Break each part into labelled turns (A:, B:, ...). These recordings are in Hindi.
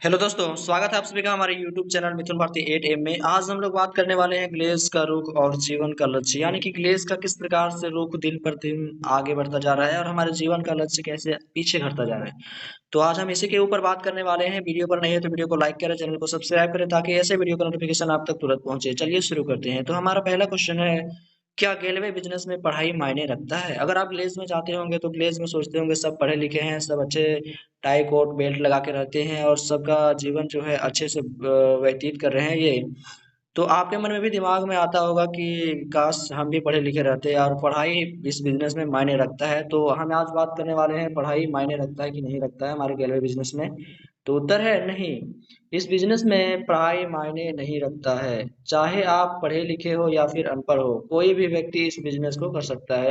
A: हेलो दोस्तों, स्वागत है आप सभी का हमारे YouTube चैनल मिथुन भारती 8M में। आज हम लोग बात करने वाले हैं ग्लेस का रुख और जीवन का लक्ष्य, यानी कि ग्लेस का किस प्रकार से रुख दिन प्रतिदिन आगे बढ़ता जा रहा है और हमारे जीवन का लक्ष्य कैसे पीछे घटता जा रहा है। तो आज हम इसी के ऊपर बात करने वाले हैं। वीडियो पर नहीं है तो वीडियो को लाइक करें, चैनल को सब्सक्राइब करें ताकि ऐसे वीडियो का नोटिफिकेशन आप तक तुरंत पहुंचे। चलिए शुरू करते हैं। तो हमारा पहला क्वेश्चन है, क्या रेलवे बिजनेस में पढ़ाई मायने रखता है? अगर आप ग्लेस में जाते होंगे तो ग्लेस में सोचते होंगे सब पढ़े लिखे हैं, सब अच्छे टाई कोट बेल्ट लगा के रहते हैं और सबका जीवन जो है अच्छे से व्यतीत कर रहे हैं ये। तो आपके मन में भी दिमाग में आता होगा कि काश हम भी पढ़े लिखे रहते और पढ़ाई इस बिजनेस में मायने रखता है। तो हम आज बात करने वाले हैं, पढ़ाई मायने रखता है कि नहीं रखता है हमारे रेलवे बिजनेस में। तो उत्तर है नहीं। इस बिजनेस में पढ़ाई मायने नहीं रखता है। चाहे आप पढ़े लिखे हो या फिर अनपढ़ हो, कोई भी व्यक्ति इस बिजनेस को कर सकता है।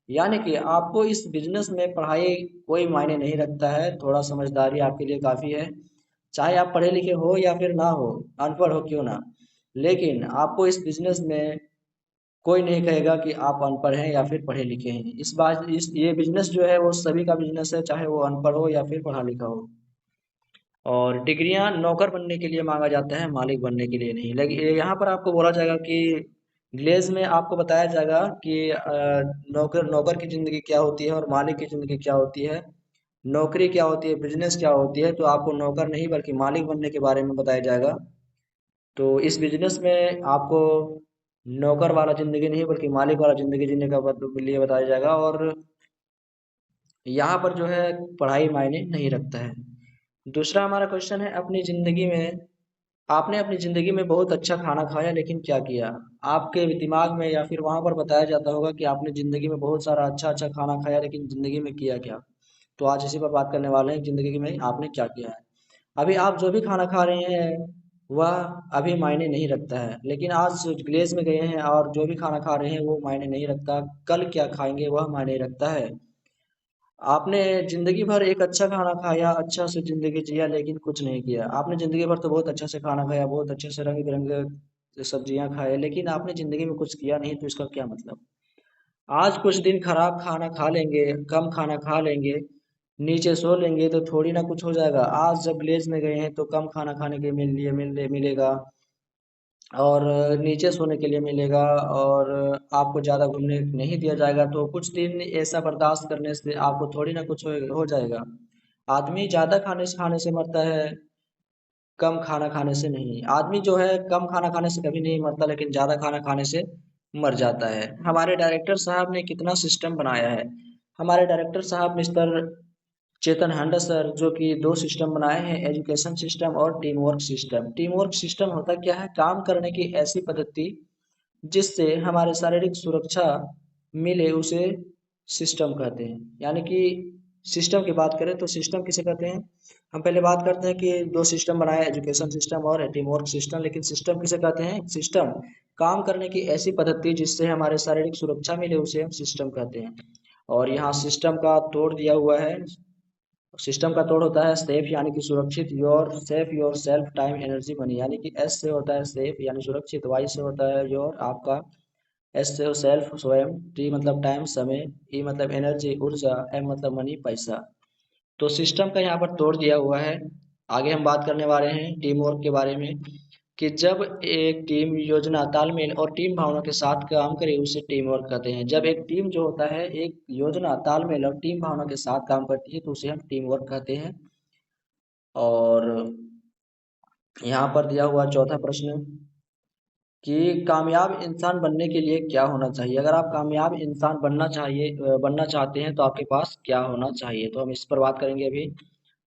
A: यानी कि आपको इस बिजनेस में पढ़ाई कोई मायने नहीं रखता है। थोड़ा समझदारी आपके लिए काफी है। चाहे आप पढ़े लिखे हो या फिर ना हो, अनपढ़ हो क्यों ना, लेकिन आपको इस बिजनेस में कोई नहीं कहेगा कि आप अनपढ़ हैं या फिर पढ़े लिखे हैं। इस बात इस ये बिजनेस जो है वो सभी का बिजनेस है, चाहे वो अनपढ़ हो या फिर पढ़ा लिखा हो। और डिग्रियां नौकर बनने के लिए मांगा जाता है, मालिक बनने के लिए नहीं। लेकिन यहाँ पर आपको बोला जाएगा कि ग्लेज में आपको बताया जाएगा कि नौकर नौकर की जिंदगी क्या होती है और मालिक की जिंदगी क्या होती है, नौकरी क्या होती है, बिजनेस क्या होती है। तो आपको नौकर नहीं बल्कि मालिक बनने के बारे में बताया जाएगा। तो इस बिजनेस में आपको नौकर वाला जिंदगी नहीं बल्कि मालिक वाला जिंदगी जीने का लिए बताया जाएगा। और यहाँ पर जो है पढ़ाई मायने नहीं रखता है। दूसरा हमारा क्वेश्चन है, अपनी जिंदगी में आपने अपनी जिंदगी में बहुत अच्छा खाना खाया लेकिन क्या किया? आपके दिमाग में या फिर वहां पर बताया जाता होगा कि आपने जिंदगी में बहुत सारा अच्छा अच्छा खाना खाया लेकिन जिंदगी में किया क्या? तो आज इसी पर बात करने वाले हैं, जिंदगी में आपने क्या किया है। अभी आप जो भी खाना खा रहे हैं वह अभी मायने नहीं रखता है, लेकिन आज ग्लेस में गए हैं और जो भी खाना खा रहे हैं वो मायने नहीं रखता। कल क्या खाएंगे वह मायने रखता है। आपने जिंदगी भर एक अच्छा खाना खाया, अच्छा से जिंदगी जिया लेकिन कुछ नहीं किया। आपने जिंदगी भर तो बहुत अच्छा से खाना खाया, बहुत अच्छे से रंग बिरंगे सब्जियां खाए, लेकिन आपने जिंदगी में कुछ किया नहीं। तो इसका क्या मतलब? आज कुछ दिन खराब खाना खा लेंगे, कम खाना खा लेंगे, नीचे सो लेंगे तो थोड़ी ना कुछ हो जाएगा। आज जब विलेज में गए हैं तो कम खाना खाने के मिलेगा और नीचे सोने के लिए मिलेगा और आपको ज़्यादा घूमने नहीं दिया जाएगा। तो कुछ दिन ऐसा बर्दाश्त करने से आपको थोड़ी ना कुछ हो जाएगा। आदमी ज़्यादा खाने से मरता है, कम खाना खाने से नहीं। आदमी जो है कम खाना खाने से कभी नहीं मरता, लेकिन ज़्यादा खाना खाने से मर जाता है। हमारे डायरेक्टर साहब ने कितना सिस्टम बनाया है। हमारे डायरेक्टर साहब मिस्टर चेतन हंडा सर, जो कि दो सिस्टम बनाए हैं, एजुकेशन सिस्टम और team work system. Team work system होता क्या है? काम करने की ऐसी पद्धति जिससे हमारे शारीरिक सुरक्षा मिले, उसे सिस्टम कहते हैं। यानी कि सिस्टम की बात करें तो सिस्टम किसे कहते हैं? हम पहले बात करते हैं कि दो सिस्टम बनाए, एजुकेशन सिस्टम और टीम वर्क सिस्टम। लेकिन सिस्टम किसे कहते हैं? सिस्टम काम करने की ऐसी पद्धति जिससे हमारे शारीरिक सुरक्षा मिले, उसे हम सिस्टम कहते हैं। और यहाँ सिस्टम का तोड़ दिया हुआ है। सिस्टम का तोड़ होता है सेफ यानी कि सुरक्षित, your safe your self time energy money. यानी कि एस से होता है सेफ यानी सुरक्षित, वाई से होता है योर आपका, एस से सेल्फ स्वयं, टी मतलब टाइम समय, ई मतलब एनर्जी ऊर्जा, एम मतलब मनी पैसा। तो सिस्टम का यहाँ पर तोड़ दिया हुआ है। आगे हम बात करने वाले हैं टीम वर्क के बारे में, कि जब एक टीम योजना तालमेल और टीम भावना के साथ काम करे उसे टीम वर्क कहते हैं। जब एक टीम जो होता है एक योजना तालमेल और टीम भावना के साथ काम करती है तो उसे हम टीम वर्क कहते हैं। और यहाँ पर दिया हुआ चौथा प्रश्न, कि कामयाब इंसान बनने के लिए क्या होना चाहिए? अगर आप कामयाब इंसान बनना चाहते हैं तो आपके पास क्या होना चाहिए? तो हम इस पर बात करेंगे अभी।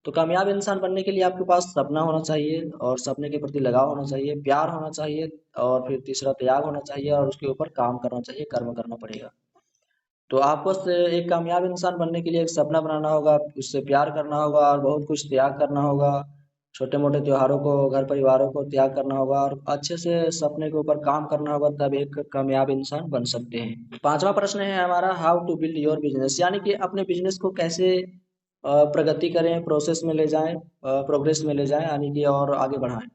A: तो कामयाब इंसान बनने के लिए आपके पास सपना होना चाहिए और सपने के प्रति लगाव होना चाहिए, प्यार होना चाहिए, और फिर तीसरा त्याग होना चाहिए और उसके ऊपर काम करना चाहिए, कर्म करना पड़ेगा। तो आपको एक कामयाब इंसान बनने के लिए एक सपना बनाना होगा, उससे प्यार करना होगा और बहुत कुछ त्याग करना होगा। छोटे मोटे त्योहारों को, घर परिवारों को त्याग करना होगा और अच्छे से सपने के ऊपर काम करना होगा, तब एक कामयाब इंसान बन सकते हैं। पांचवा प्रश्न है हमारा, how to build your business, यानी कि अपने बिजनेस को कैसे प्रगति करें, प्रोसेस में ले जाएं, प्रोग्रेस में ले जाएं, यानी कि और आगे बढ़ाएं।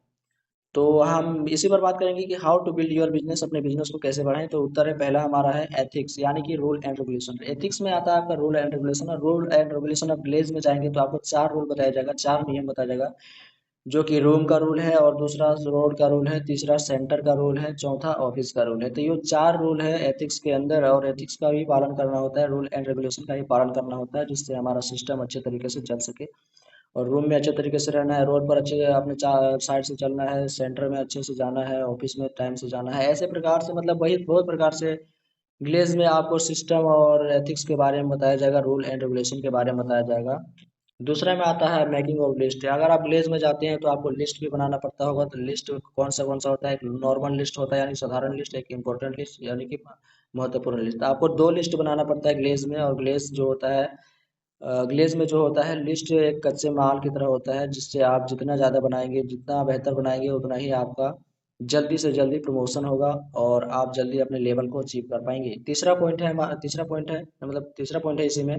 A: तो हम इसी पर बात करेंगे कि how to build your business, अपने बिजनेस को कैसे बढ़ाएं। तो उत्तर है पहला हमारा है एथिक्स, यानी कि रूल एंड रेगुलेशन। एथिक्स में आता है आपका रूल एंड रेगुलेशन, और rule and regulation of village में जाएंगे तो आपको चार रूल बताया जाएगा, चार नियम बताया जाएगा जो कि रूम का रूल है, और दूसरा रोड का रूल है, तीसरा सेंटर का रूल है, चौथा ऑफिस का रूल है। तो ये चार रूल है एथिक्स के अंदर, और एथिक्स का भी पालन करना होता है, रूल एंड रेगुलेशन का भी पालन करना होता है, जिससे हमारा सिस्टम अच्छे तरीके से चल सके। और रूम में अच्छे तरीके से रहना है, रोड पर अच्छे अपने साइड से चलना है, सेंटर में अच्छे से जाना है, ऑफिस में टाइम से जाना है। ऐसे प्रकार से मतलब वही बहुत प्रकार से ग्लेज में आपको सिस्टम और एथिक्स के बारे में बताया जाएगा, रूल एंड रेगुलेशन के बारे में बताया जाएगा। दूसरा में आता है मेकिंग ऑफ लिस्ट। अगर आप ग्लेज में जाते हैं तो आपको लिस्ट भी बनाना पड़ता होगा। तो लिस्ट कौन सा होता है? एक नॉर्मल लिस्ट होता है यानी साधारण लिस्ट, एक इम्पोर्टेंट लिस्ट यानी कि महत्वपूर्ण लिस्ट। आपको दो लिस्ट बनाना पड़ता है ग्लेज में। और ग्लेज जो होता है, ग्लेज में जो होता है लिस्ट एक कच्चे माल की तरह होता है, जिससे आप जितना ज़्यादा बनाएंगे, जितना बेहतर बनाएंगे, उतना ही आपका जल्दी से जल्दी प्रमोशन होगा, और आप जल्दी अपने लेवल को अचीव कर पाएंगे। तीसरा पॉइंट है हमारा, तीसरा पॉइंट है मतलब तीसरा पॉइंट है इसी में,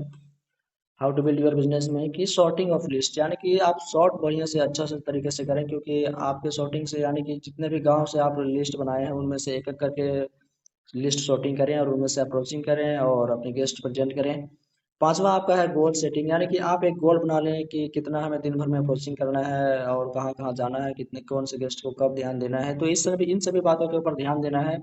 A: how to build your business में, कि सॉर्टिंग ऑफ लिस्ट, यानी कि आप सॉर्ट बढ़िया से अच्छा से तरीके से करें। क्योंकि आपके सॉर्टिंग से यानी कि जितने भी गांव से आप लिस्ट बनाए हैं उनमें से एक एक करके लिस्ट सॉर्टिंग करें, और उनमें से अप्रोचिंग करें और अपने गेस्ट प्रेजेंट करें। पांचवा आपका है गोल सेटिंग, यानी कि आप एक गोल बना लें कि कितना हमें दिन भर में अप्रोचिंग करना है, और कहाँ कहाँ जाना है, कितने कौन से गेस्ट को कब ध्यान देना है। तो इन सभी बातों के ऊपर ध्यान देना है।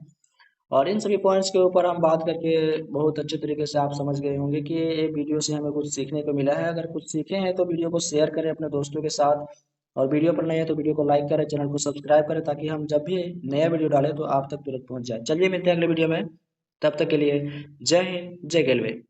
A: और इन सभी पॉइंट्स के ऊपर हम बात करके बहुत अच्छे तरीके से आप समझ गए होंगे कि ये वीडियो से हमें कुछ सीखने को मिला है। अगर कुछ सीखे हैं तो वीडियो को शेयर करें अपने दोस्तों के साथ, और वीडियो पर नए हैं तो वीडियो को लाइक करें, चैनल को सब्सक्राइब करें, ताकि हम जब भी नया वीडियो डालें तो आप तक तुरंत पहुंच जाए। चलिए मिलते हैं अगले वीडियो में, तब तक के लिए जय हिंद, जय रेलवे।